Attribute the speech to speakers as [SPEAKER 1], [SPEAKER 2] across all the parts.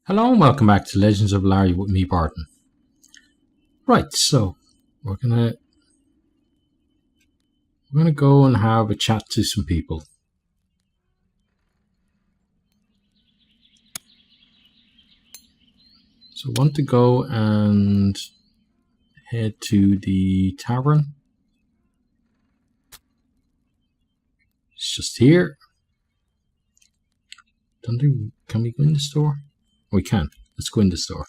[SPEAKER 1] Hello and welcome back to Legends of Ellaria with me, Barton. Right, so we're gonna go and have a chat to some people. So I want to go and head to the tavern. It's just here. Can we go in the store? We can. Let's go in the store.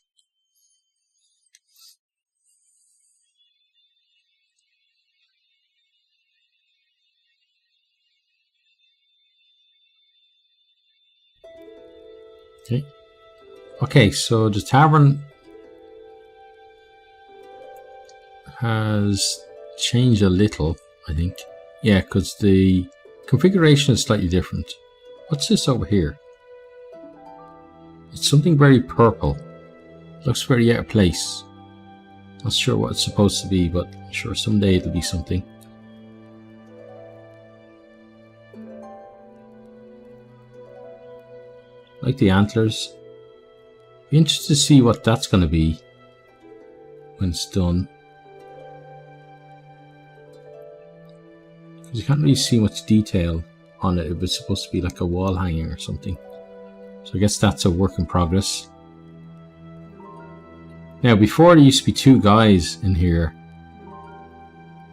[SPEAKER 1] Okay, so the tavern has changed a little, I think. Yeah, because the configuration is slightly different. What's this over here? It's something very purple. Looks very out of place. Not sure what it's supposed to be, but I'm sure someday it'll be something. Like the antlers. Be interested to see what that's going to be when it's done. Because you can't really see much detail on it. It was supposed to be like a wall hanging or something. So I guess that's a work in progress. Now before there used to be two guys in here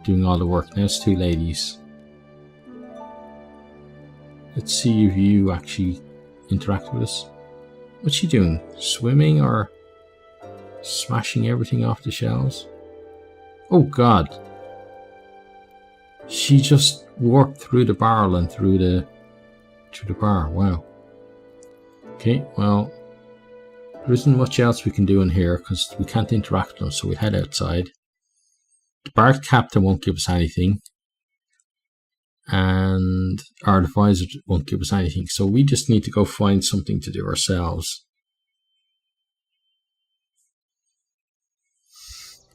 [SPEAKER 1] doing all the work. Now it's two ladies. Let's see if you actually interact with us. What's she doing? Swimming or smashing everything off the shelves? Oh god. She just walked through the barrel and through the bar. Wow. Okay, well, there isn't much else we can do in here because we can't interact with them, so we head outside. The bar captain won't give us anything, and our advisor won't give us anything, so we just need to go find something to do ourselves.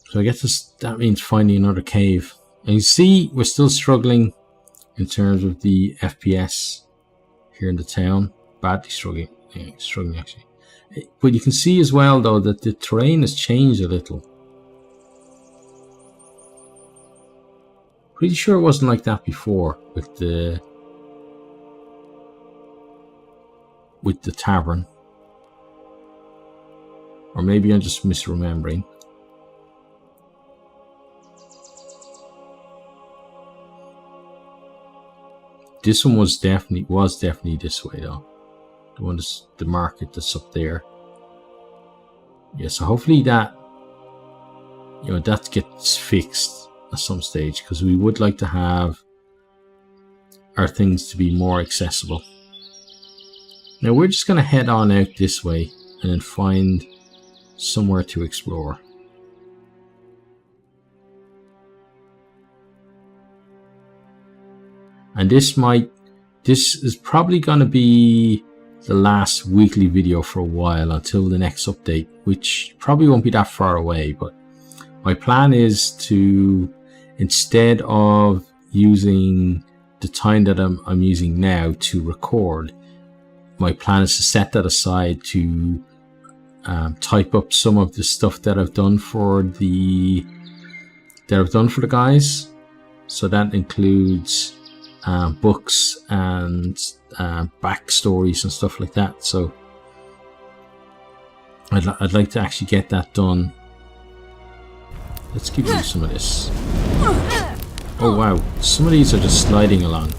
[SPEAKER 1] So I guess that means finding another cave. And you see, we're still struggling in terms of the FPS here in the town. Badly struggling. Yeah, struggling actually. But you can see as well though that the terrain has changed a little. Pretty sure it wasn't like that before with the tavern. Or maybe I'm just misremembering. This one was definitely this way though. The one that's the market that's up there. Yeah, so hopefully that that gets fixed at some stage, because we would like to have our things to be more accessible. Now we're just gonna head on out this way and then find somewhere to explore. And this is probably going to be the last weekly video for a while until the next update, which probably won't be that far away. But my plan is to, instead of using the time that I'm using now to record, my plan is to set that aside to type up some of the stuff that I've done for the guys. So that includes books and backstories and stuff like that. So I'd like to actually get that done. Let's give you some of this. Oh wow, some of these are just sliding along.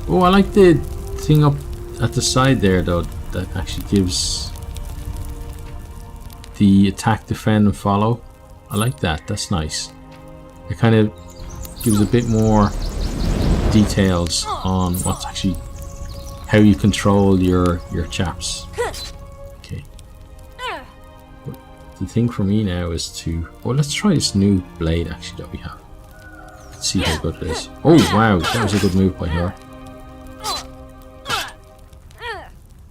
[SPEAKER 1] Oh, I like the thing up at the side there though, that actually gives the attack, defend and follow. I like that, that's nice. It kind of gives a bit more details on what's actually, how you control your chaps. Okay. But the thing for me now is to, let's try this new blade actually that we have. Let's see how good it is. Oh wow, that was a good move by her.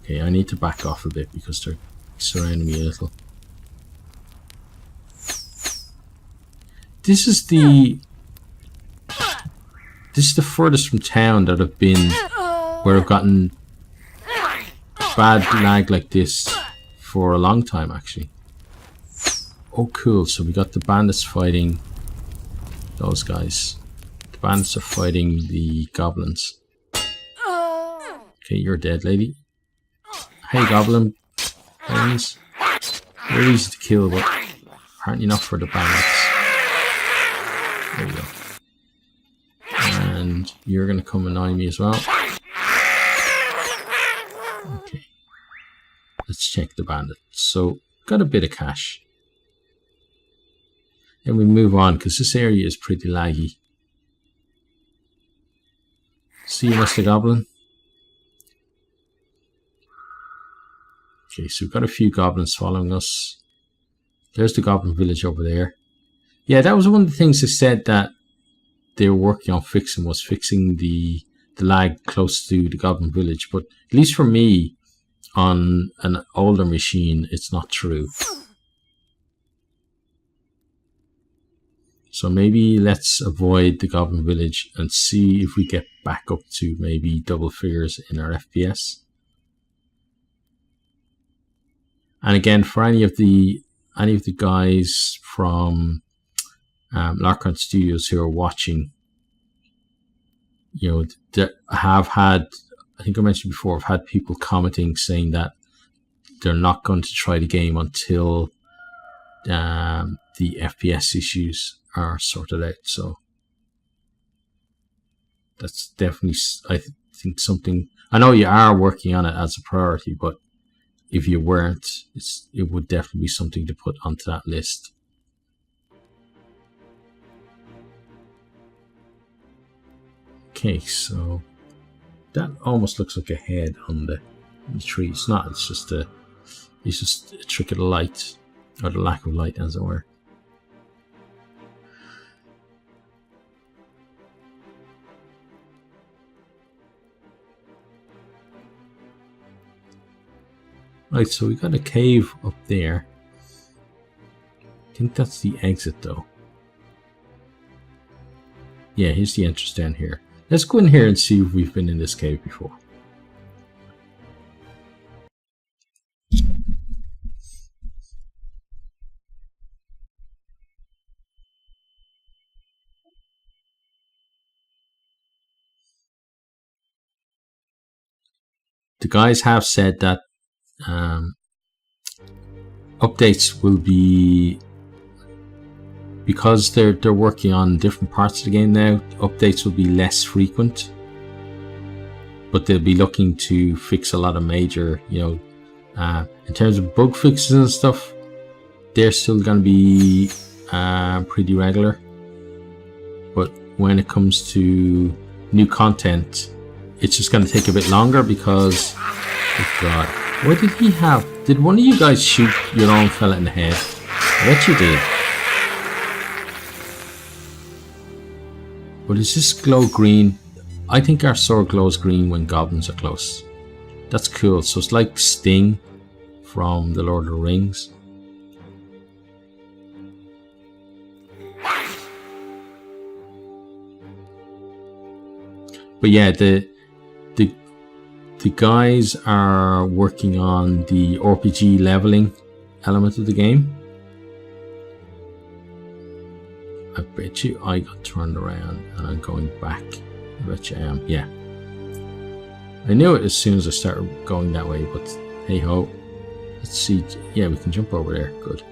[SPEAKER 1] Okay, I need to back off a bit because they're surrounding me a little. This is the furthest from town that I've been, where I've gotten bad lag like this for a long time, actually. Oh, cool. So we got the bandits fighting those guys. The bandits are fighting the goblins. Okay, you're dead, lady. Hey, goblin friends. They're easy to kill, but apparently not for the bandits. There we go. And you're going to come annoy me as well. Okay. Let's check the bandit. So, got a bit of cash. And we move on, because this area is pretty laggy. See you, Mr. Goblin. Okay, so we've got a few goblins following us. There's the goblin village over there. Yeah, that was one of the things they said that they were working on fixing, was fixing the lag close to the goblin village. But at least for me, on an older machine, it's not true. So maybe let's avoid the goblin village and see if we get back up to maybe double figures in our FPS. And again, for any of the guys from Larkon Studios who are watching, you know, have had, I think I mentioned before, I've had people commenting saying that they're not going to try the game until the FPS issues are sorted out. So that's definitely, I think, something. I know you are working on it as a priority, but if you weren't, it would definitely be something to put onto that list. Okay, so that almost looks like a head on the tree. It's not. It's just a trick of the light, or the lack of light, as it were. Right, so we got a cave up there. I think that's the exit, though. Yeah, here's the entrance down here. Let's go in here and see if we've been in this cave before. The guys have said that updates will be, because they're working on different parts of the game now, updates will be less frequent, but they'll be looking to fix a lot of major, you know, in terms of bug fixes and stuff, they're still going to be pretty regular. But when it comes to new content, it's just going to take a bit longer because, oh God, what did he have? Did one of you guys shoot your own fella in the head? I bet you did. But is this glow green? I think our sword glows green when goblins are close. That's cool. So it's like Sting from The Lord of the Rings. But yeah, the guys are working on the RPG leveling element of the game. I bet you I got turned around and I'm going back. I bet you I am. Yeah. I knew it as soon as I started going that way, but hey ho. Let's see. Yeah, we can jump over there. Good.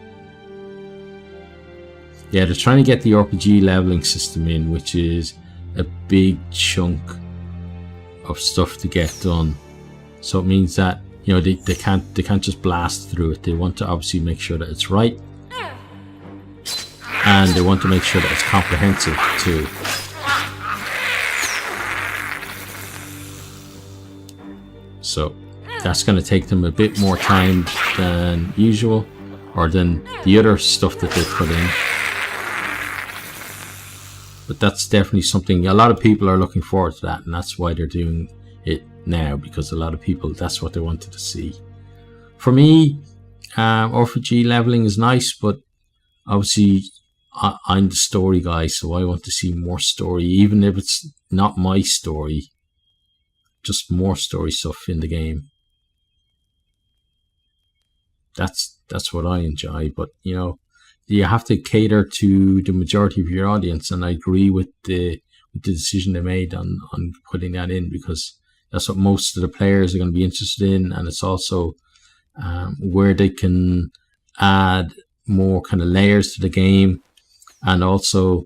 [SPEAKER 1] Yeah, they're trying to get the RPG leveling system in, which is a big chunk of stuff to get done. So it means that, you know, they can't just blast through it. They want to obviously make sure that it's right, and they want to make sure that it's comprehensive too. So that's going to take them a bit more time than usual, or than the other stuff that they've put in. But that's definitely something a lot of people are looking forward to, that, and that's why they're doing it now, because a lot of people, that's what they wanted to see. For me, RPG leveling is nice, but obviously I'm the story guy, so I want to see more story, even if it's not my story, just more story stuff in the game. that's what I enjoy. But you know, you have to cater to the majority of your audience, and I agree with the decision they made on putting that in, because that's what most of the players are going to be interested in, and it's also where they can add more kind of layers to the game, and also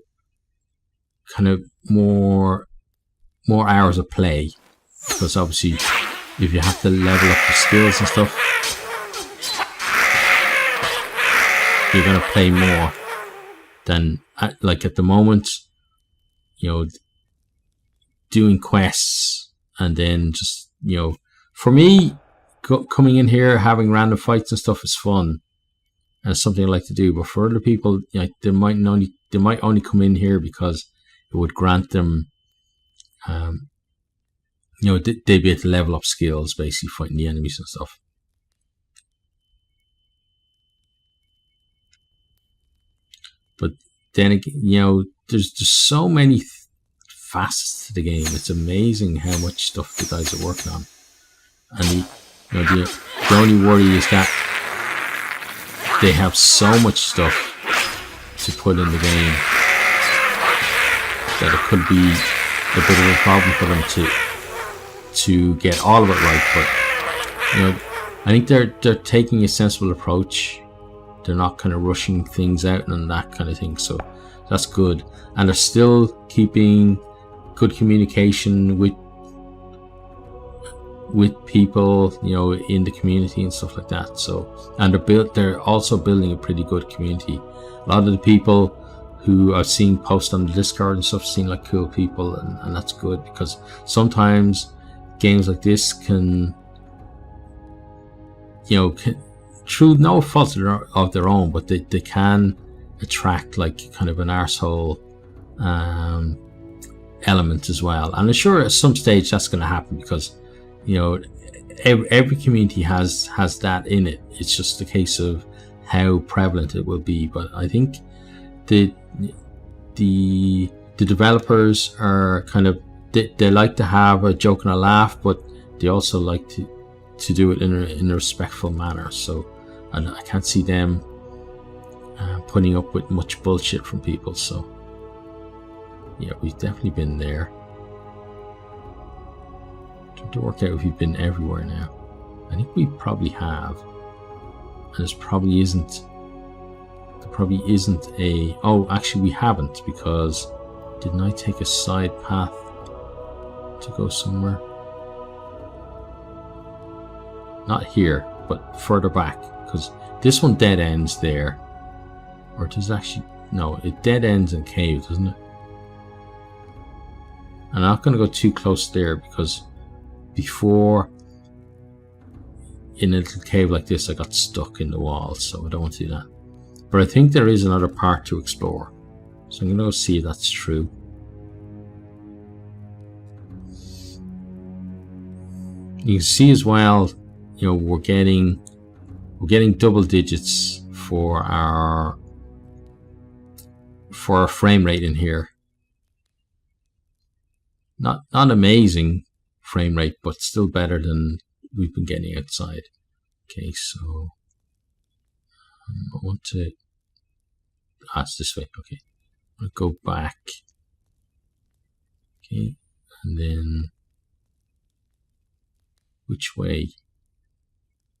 [SPEAKER 1] kind of more hours of play, because obviously if you have to level up your skills and stuff, you're going to play more than like at the moment, you know, doing quests and then just, you know, for me, coming in here having random fights and stuff is fun and it's something I like to do. But for other people, you know, they might only come in here because it would grant them, you know, they'd be able to level up skills, basically fighting the enemies and stuff. But then again, you know, there's just so many facets to the game. It's amazing how much stuff the guys are working on. And you know, the only worry is that they have so much stuff to put in the game that it could be a bit of a problem for them to get all of it right. But you know, I think they're taking a sensible approach. They're not kind of rushing things out and that kind of thing, so that's good. And they're still keeping good communication with people, you know, in the community and stuff like that. So, and they're also building a pretty good community. A lot of the people who I've seen post on the Discord and stuff seem like cool people, and that's good, because sometimes games like this can, you know, through no fault of their own, but they can attract like kind of an arsehole element as well. And I'm sure at some stage that's going to happen, because you know, every community has that in it. It's just a case of how prevalent it will be. But I think the developers are kind of, they like to have a joke and a laugh, but they also like to do it in a respectful manner. So, and I can't see them putting up with much bullshit from people. So yeah, we've definitely been there. Trying to work out if we've been everywhere now. I think we probably have, and there probably isn't a, oh, actually we haven't, because didn't I take a side path to go somewhere? Not here, but further back, because this one dead ends there. Or does it actually, no, it dead ends in cave, doesn't it? I'm not going to go too close there, because before, in a little cave like this, I got stuck in the wall, so I don't want to do that. But I think there is another part to explore, so I'm going to go see if that's true. You can see as well, you know, we're getting double digits for our frame rate in here. Not amazing frame rate, but still better than we've been getting outside. Okay, so I want to, it's this way. Okay, I'm gonna go back. Okay, and then which way?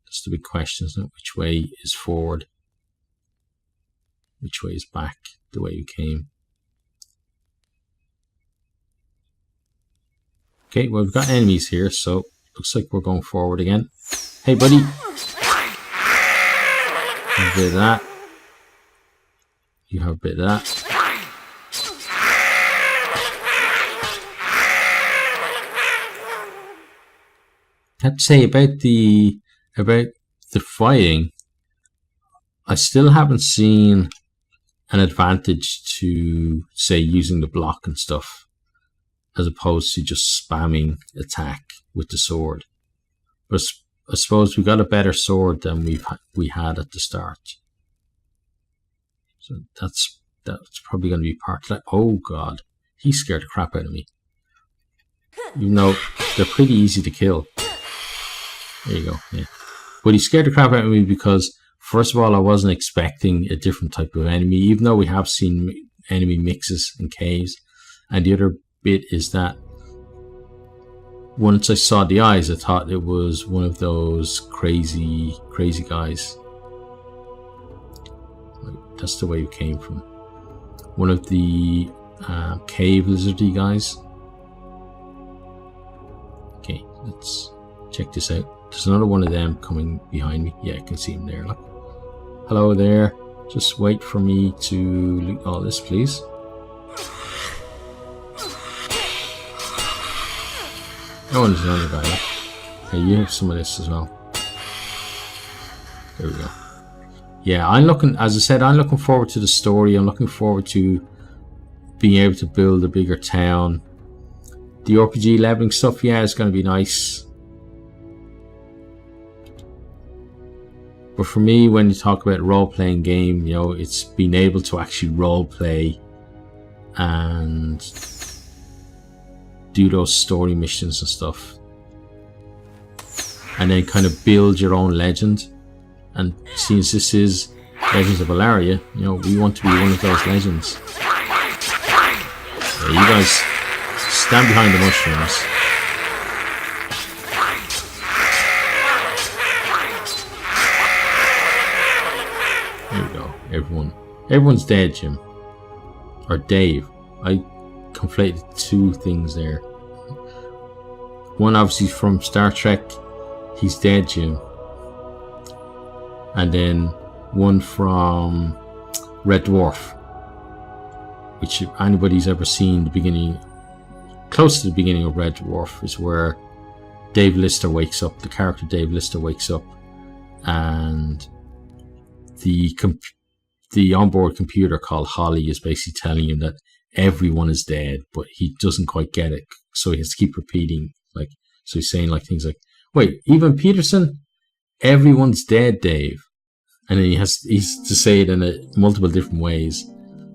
[SPEAKER 1] That's the big question, isn't it? Which way is forward? Which way is back? The way we came. Okay, well, we've got enemies here, so looks like we're going forward again. Hey, buddy. Have a bit of that. You have a bit of that. I have to say about the fighting, I still haven't seen an advantage to, say, using the block and stuff, as opposed to just spamming attack with the sword. But I suppose we got a better sword than we had at the start. So that's probably going to be part of that. Oh god, he scared the crap out of me. Even though they're pretty easy to kill. There you go. Yeah, but he scared the crap out of me because first of all, I wasn't expecting a different type of enemy, even though we have seen enemy mixes in caves. And the other bit is that once I saw the eyes, I thought it was one of those crazy guys. That's the way it came from. One of the cave lizardy guys. Okay, let's check this out. There's another one of them coming behind me. Yeah, I can see him there. Look. Hello there. Just wait for me to loot all this, please. Oh, and there's another guy. Look. Okay, you have some of this as well. There we go. Yeah, I'm looking, as I said, I'm looking forward to the story. I'm looking forward to being able to build a bigger town. The RPG leveling stuff, yeah, is going to be nice. But for me, when you talk about role-playing game, you know, it's being able to actually role-play and do those story missions and stuff. And then kind of build your own legend. And since this is Legends of Ellaria, you know, we want to be one of those legends. Yeah, you guys stand behind the mushrooms. There we go. Everyone's dead, Jim. Or Dave. I conflated two things there. One obviously from Star Trek. He's dead, Jim. And then one from Red Dwarf, which if anybody's ever seen the beginning, close to the beginning of Red Dwarf, is where Dave Lister wakes up, the character Dave Lister wakes up, and the onboard computer called Holly is basically telling him that everyone is dead, but he doesn't quite get it, so he has to keep repeating, like, so he's saying like things like, wait, even Peterson? Everyone's dead, Dave. And then he's to say it in multiple different ways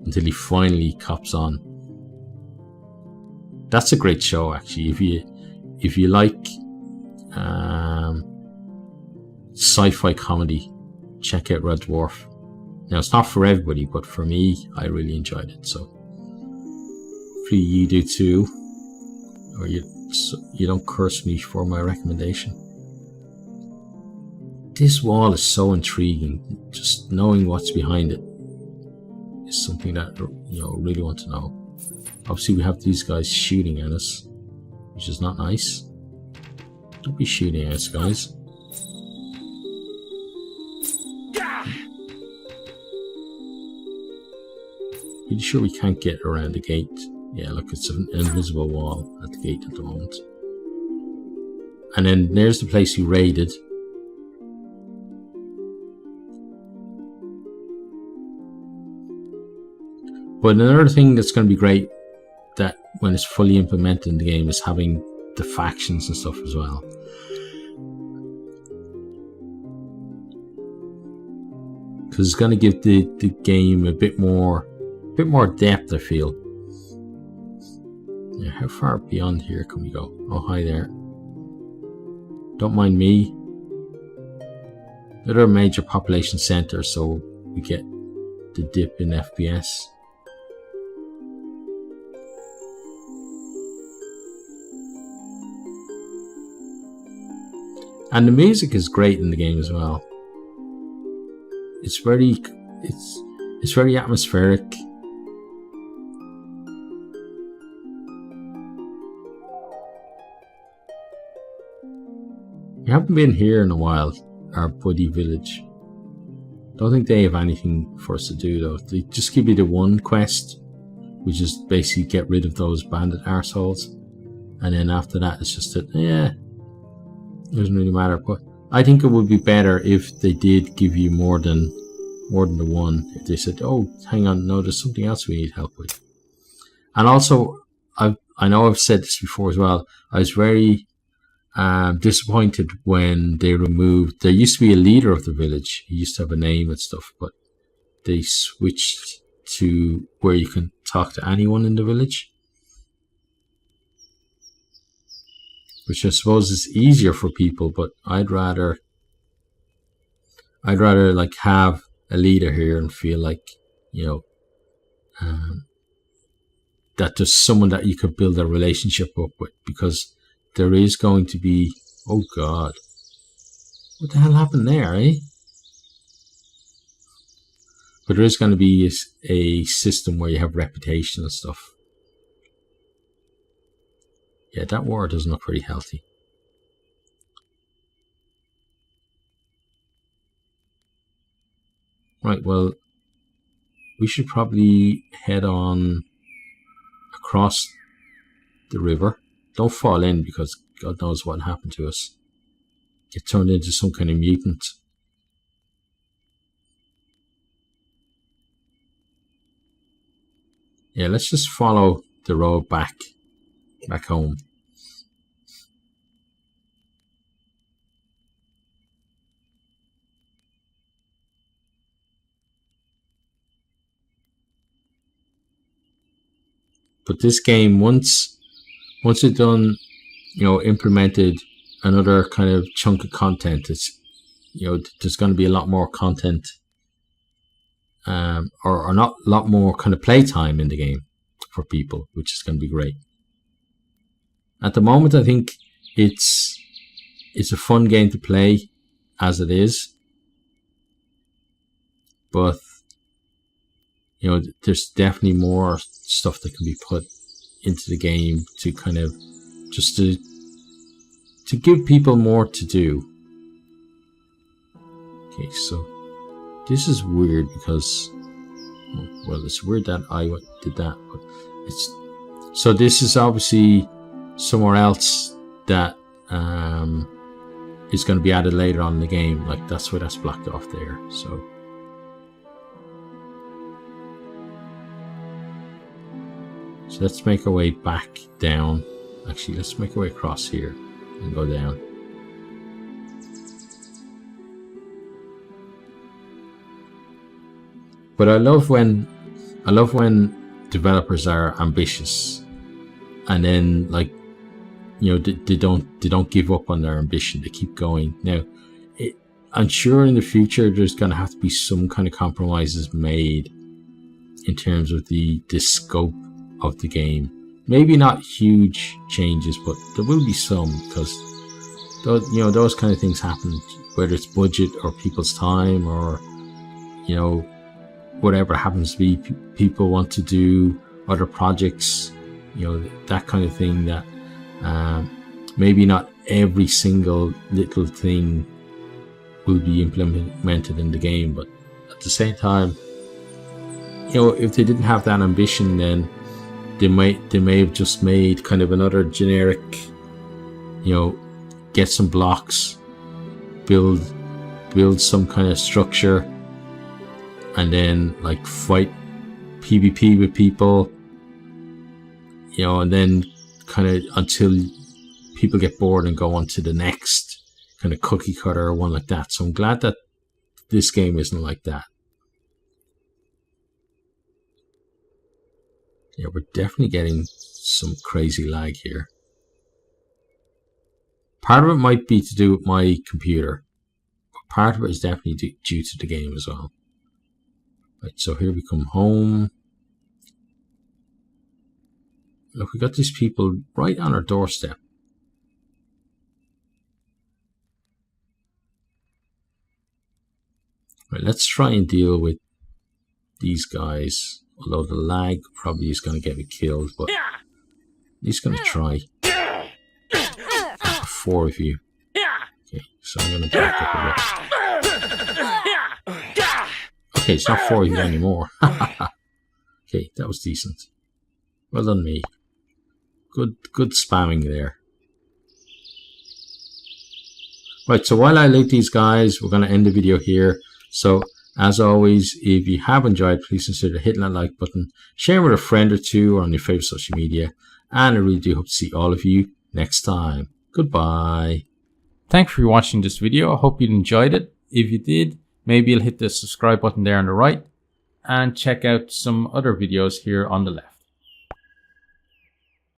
[SPEAKER 1] until he finally cops on. That's a great show, actually. If you like sci-fi comedy, check out Red Dwarf. Now, it's not for everybody, but for me, I really enjoyed it. So hopefully you do too, or you don't curse me for my recommendation. This wall is so intriguing. Just knowing what's behind it is something that, you know, really want to know. Obviously, we have these guys shooting at us, which is not nice. Don't be shooting at us, guys. Pretty sure we can't get around the gate. Yeah, look, it's an invisible wall at the gate at the moment. And then there's the place we raided. But another thing that's going to be great, that when it's fully implemented in the game, is having the factions and stuff as well. Because it's going to give the game a bit more depth, I feel. Yeah, how far beyond here can we go? Oh, hi there. Don't mind me. They're a major population center, so we get the dip in FPS. And the music is great in the game as well. It's very atmospheric. We haven't been here in a while, our buddy village. Don't think they have anything for us to do though. They just give you the one quest, which is basically get rid of those bandit arseholes. And then after that it's just that, yeah, it doesn't really matter. But I think it would be better if they did give you more than the one. If they said, oh, hang on, no, there's something else we need help with. And also, I know I've said this before as well, I was very disappointed when they removed, there used to be a leader of the village, he used to have a name and stuff, but they switched to where you can talk to anyone in the village, which I suppose is easier for people, but I'd rather I'd rather like have a leader here and feel like, you know, that there's someone that you could build a relationship up with, because there is going to be, oh God, what the hell happened there, eh? But there is going to be a system where you have reputation and stuff. Yeah, that war doesn't look very healthy. Right, well, we should probably head on across the river. Don't fall in, because God knows what happened to us. Get turned into some kind of mutant. Yeah, let's just follow the road back home. But this game, once it's done, you know, implemented another kind of chunk of content, it's, you know, there's going to be a lot more content, or not a lot more kind of playtime in the game for people, which is going to be great. At the moment, I think it's a fun game to play as it is, but you know, there's definitely more stuff that can be put into the game to kind of just to give people more to do. Okay, so this is weird because, well, it's weird that I did that, but it's, so this is obviously somewhere else that is going to be added later on in the game. Like, that's where that's blocked off there. So let's make our way back down. Actually, let's make our way across here and go down. But I love when developers are ambitious, and then, like, you know, they don't give up on their ambition. They keep going. Now, I'm sure in the future there's going to have to be some kind of compromises made in terms of the scope of the game. Maybe not huge changes, but there will be some, because those, you know, those kind of things happen, whether it's budget or people's time, or, you know, whatever happens to be. People want to do other projects, you know, that kind of thing, that maybe not every single little thing will be implemented in the game. But at the same time, you know, if they didn't have that ambition, then they may have just made kind of another generic, you know, get some blocks, build some kind of structure, and then like fight PvP with people, you know, and then kind of until people get bored and go on to the next kind of cookie cutter or one like that. So I'm glad that this game isn't like that. Yeah, we're definitely getting some crazy lag here. Part of it might be to do with my computer, but part of it is definitely due to the game as well. Right, so here we come home. Look, we got these people right on our doorstep. Right, let's try and deal with these guys. Although the lag probably is going to get me killed, but he's going to try. 4 of you. Okay, so I'm going to back up a bit. Okay, it's not 4 of you anymore. Okay, that was decent. Well done, me. Good spamming there. Right, so while I loot these guys, we're going to end the video here. So, as always, if you have enjoyed, please consider hitting that like button, sharing with a friend or two, or on your favorite social media. And I really do hope to see all of you next time. Goodbye. Thanks for watching this video. I hope you enjoyed it. If you did, maybe you'll hit the subscribe button there on the right, and check out some other videos here on the left.